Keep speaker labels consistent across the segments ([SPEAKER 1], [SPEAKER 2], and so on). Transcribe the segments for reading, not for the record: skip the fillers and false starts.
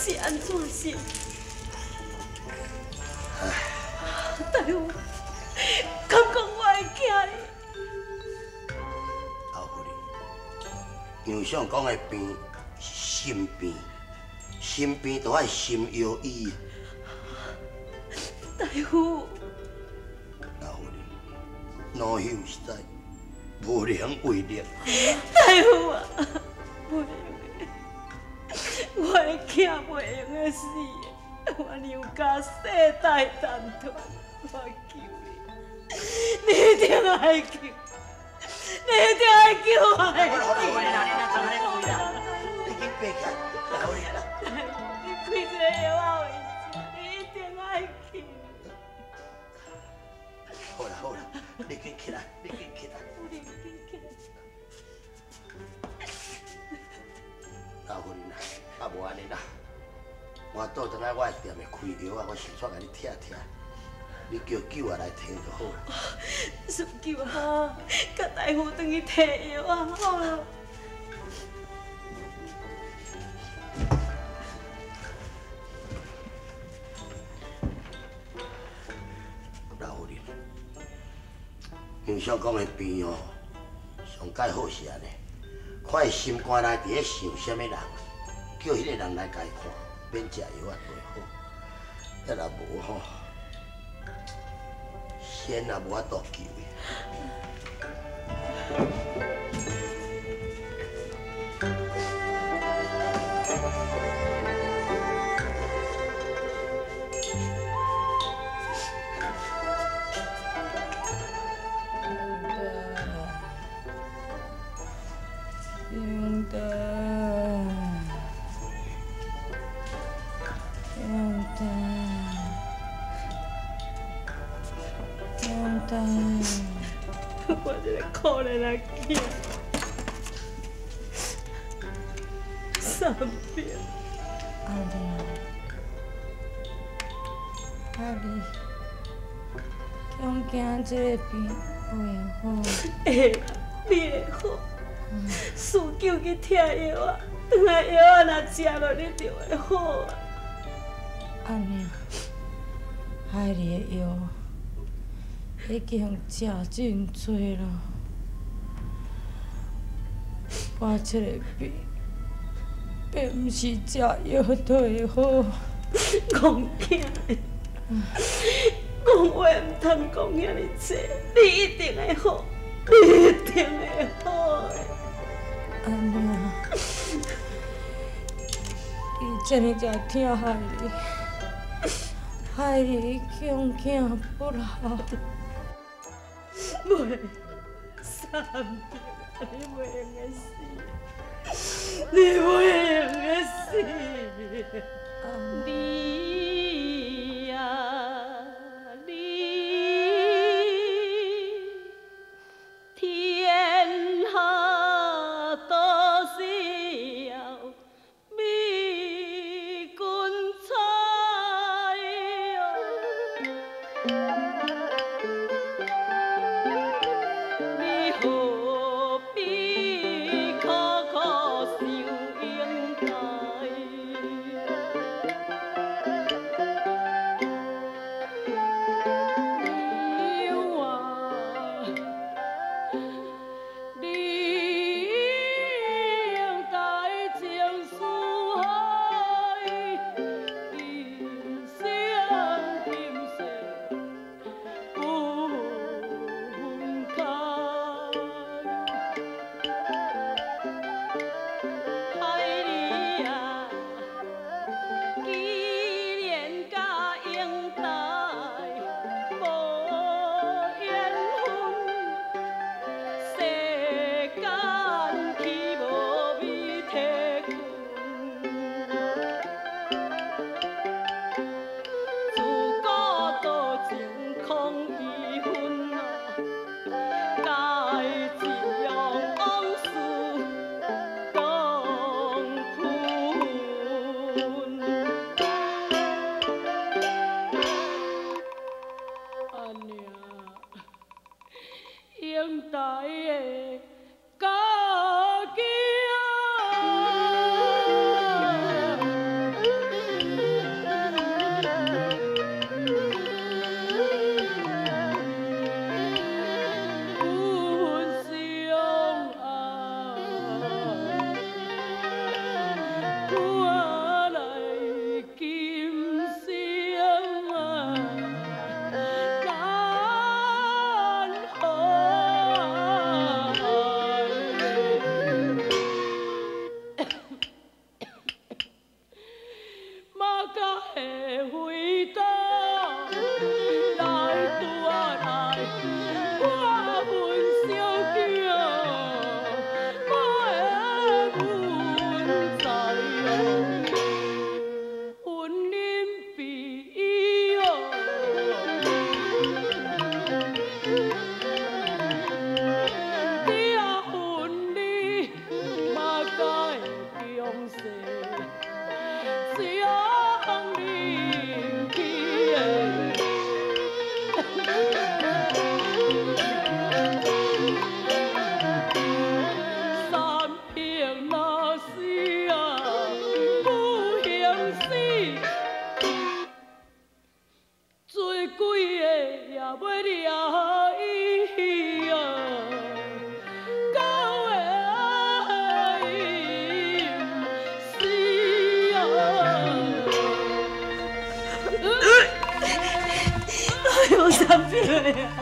[SPEAKER 1] 是安怎是？大夫，敢讲我的囝哩？
[SPEAKER 2] 老夫人，杨相讲的病是心病，心病就爱心药医。
[SPEAKER 1] 大夫，
[SPEAKER 2] 老夫人，老朽实在无能为力。
[SPEAKER 1] 大夫啊，袂用的，我的囝袂用的死的，我娘家世代单传，我求你，你一定爱救，你一定爱救我的囝。
[SPEAKER 2] 你去爬起来，老夫人啦。
[SPEAKER 1] 你开这个药啊为止，你一定爱救。
[SPEAKER 2] 好啦好啦，你紧起来，你紧起来。老夫人啊，啊无安尼啦，我倒转来我的店的开药啊，我先煞甲你拆拆，你叫酒啊来摕就好啦。
[SPEAKER 1] 输救啊，甲大夫转去摕药啊，好了。
[SPEAKER 2] 老夫人，杨相公的病哦，上介好是安尼。看伊心肝内伫咧想啥物人，叫迄个人来家看，免食药啊最好。要若无吼，先也无法度救伊。
[SPEAKER 1] 我这个可怜的囝，生病。
[SPEAKER 3] 阿丽，恐惊这个病袂好。
[SPEAKER 1] 会，你会好。使救去摕药啊，等下药啊若食落，你就会好啊。
[SPEAKER 3] 阿娘，海里的药已经食真多了，我这个病并不是食药就会好。
[SPEAKER 1] 戆囝的，讲话唔通讲遐尼济，你一定会好，你一定会好的。
[SPEAKER 3] 阿娘，你这呢才疼海里，海里恐惊不老。
[SPEAKER 1] 袂，三病，你袂用的死，你袂用的死。你呀你，天下多少美君才哟。你何必苦苦守英台？英台的家境。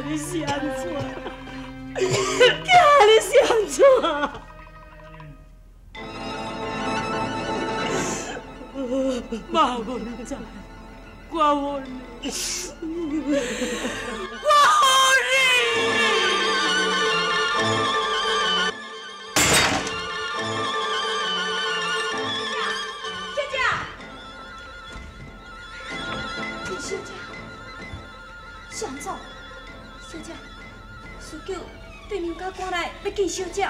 [SPEAKER 1] 你是安怎？囝，你是安怎？妈，我不知，我恨你，我恨你！小姐，小姐，是安怎？小姐，师舅对面家赶来要见小姐。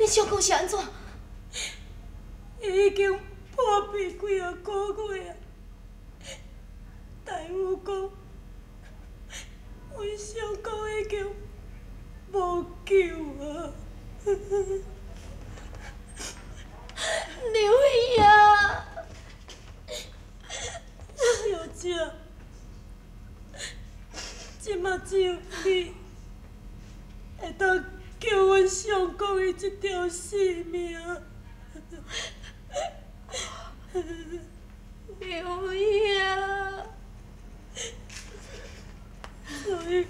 [SPEAKER 1] 小公是安怎？伊已经破病几啊个月啊！大夫讲，阮小公已经无救啊！刘姨啊，小姐，即马只有你会当救阮相公伊一条性命。刘姨啊，所以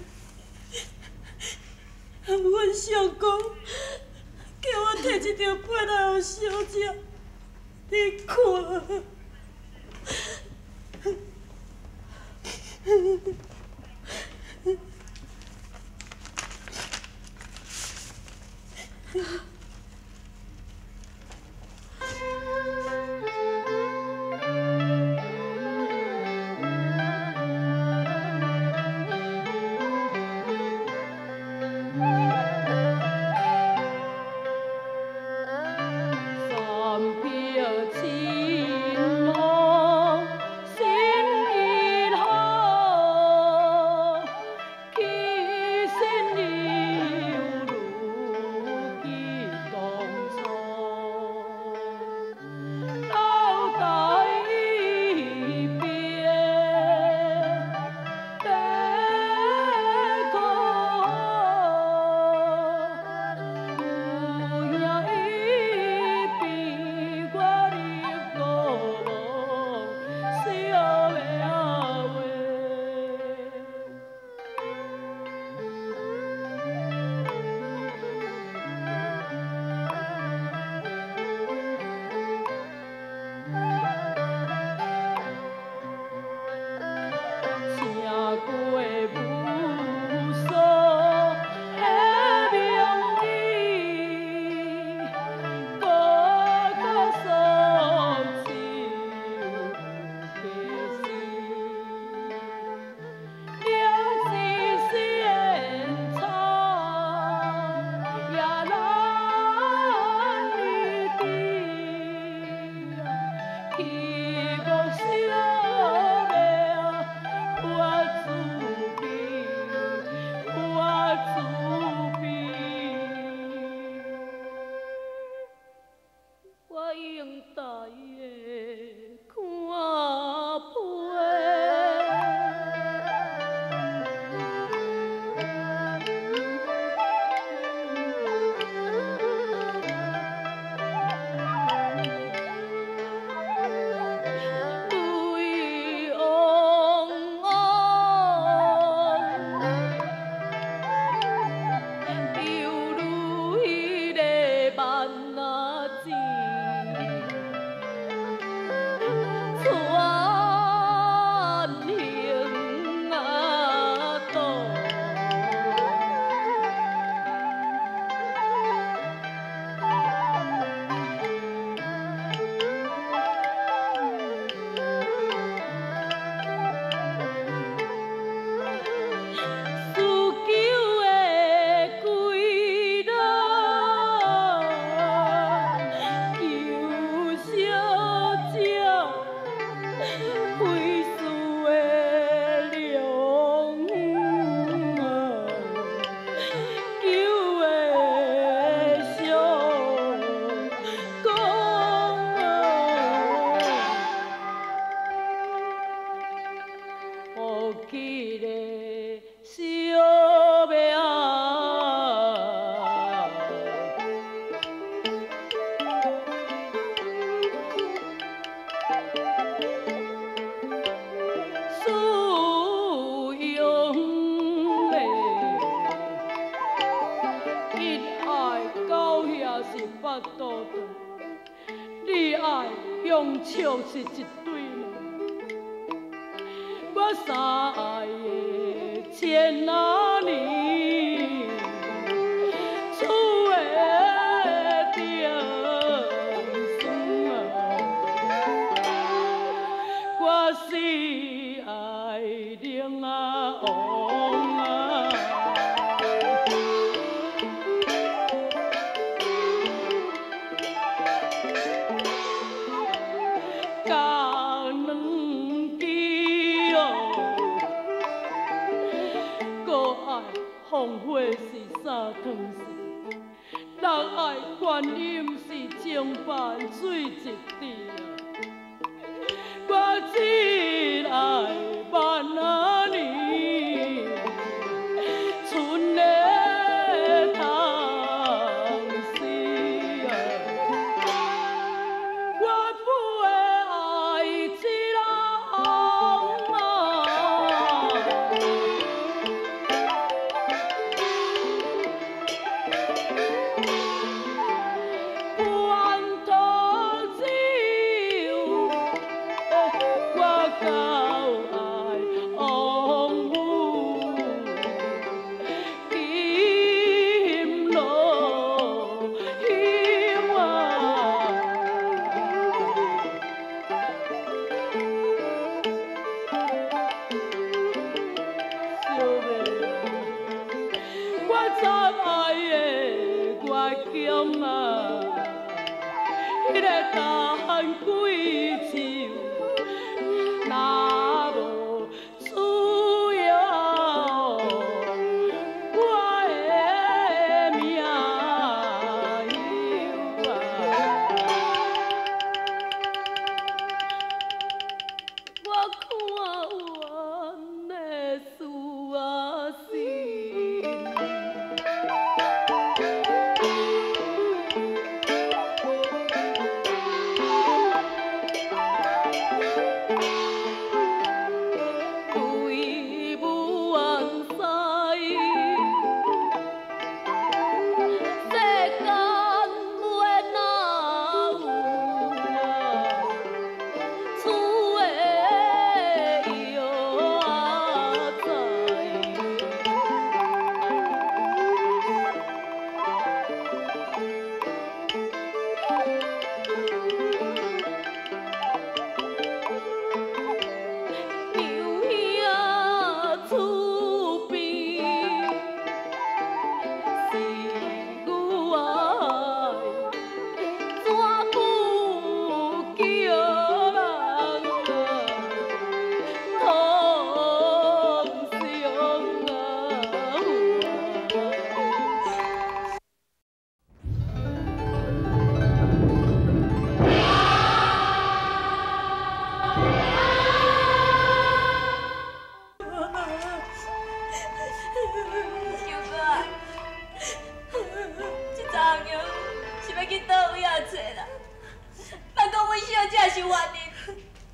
[SPEAKER 1] 阮相公叫我摕一条被来予小姐你看。三撇情用笑是一对嘛，我三爱的千哪年，厝的定酸啊，我是爱玲啊王啊。 放火是三汤匙，人爱观音是情办水一滴啊！我只爱万啊年，剩的汤匙啊！我不会爱一人啊！ 万头之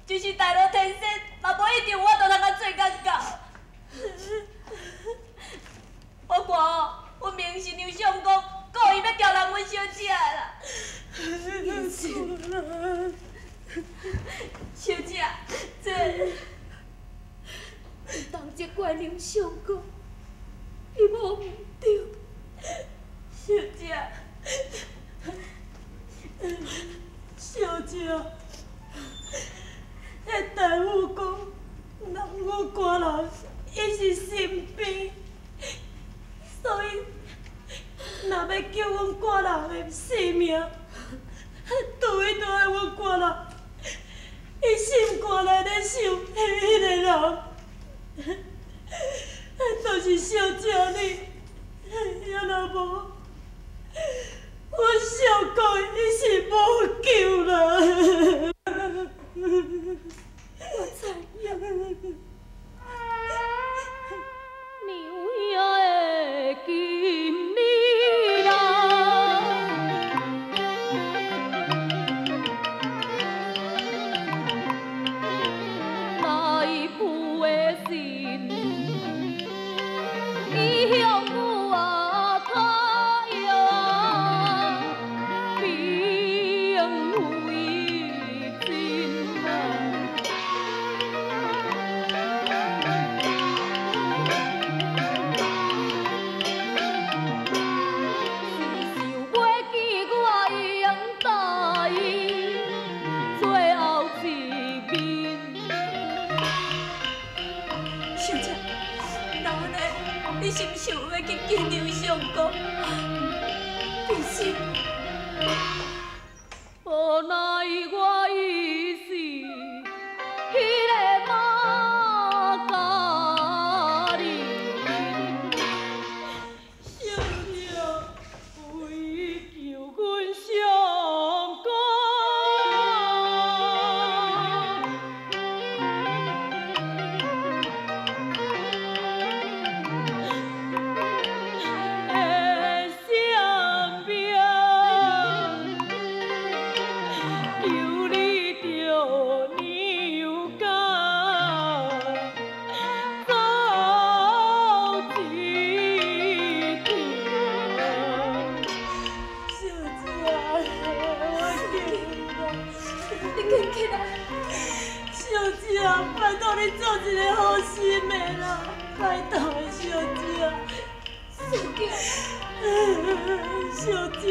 [SPEAKER 1] 就是大罗天生，嘛无一定我都通甲做甲到。我看哦，阮明新娘相公故意要刁难阮小姐啦。小姐，这当这怪梁相公，你无唔对。小姐，小姐，迄大夫讲，人我寡人伊是心病，所以若要救阮寡人的性命，除非倒来阮寡人伊心肝内咧想迄个人，就是小姐你。要若无，我小公伊是无救啦。我知影。
[SPEAKER 4] 牛也的金利啦，来负的心，伊向我讨要并非真啊。
[SPEAKER 1] 你是毋是有要去见梁相公？其实，
[SPEAKER 4] 无奈我已是迄个马家人，
[SPEAKER 1] 小姐
[SPEAKER 4] 为求阮相公。
[SPEAKER 1] 拜托你做一个好心的啦，拜托的小姐，小姐，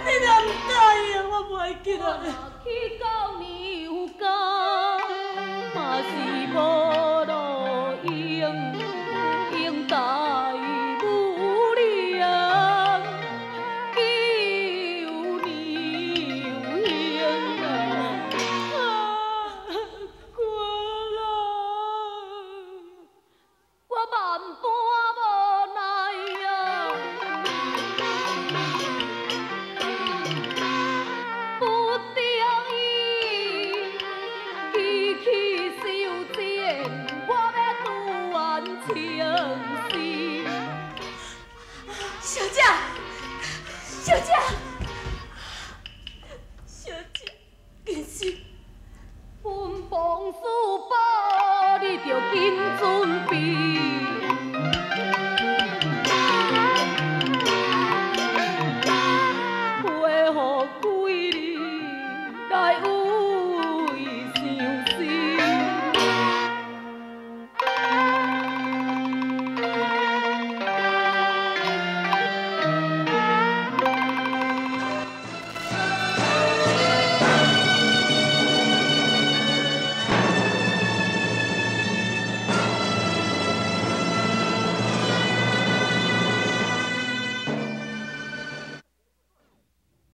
[SPEAKER 1] 你若唔答应，我袂记来。
[SPEAKER 4] 去到娘家，嘛是无路用。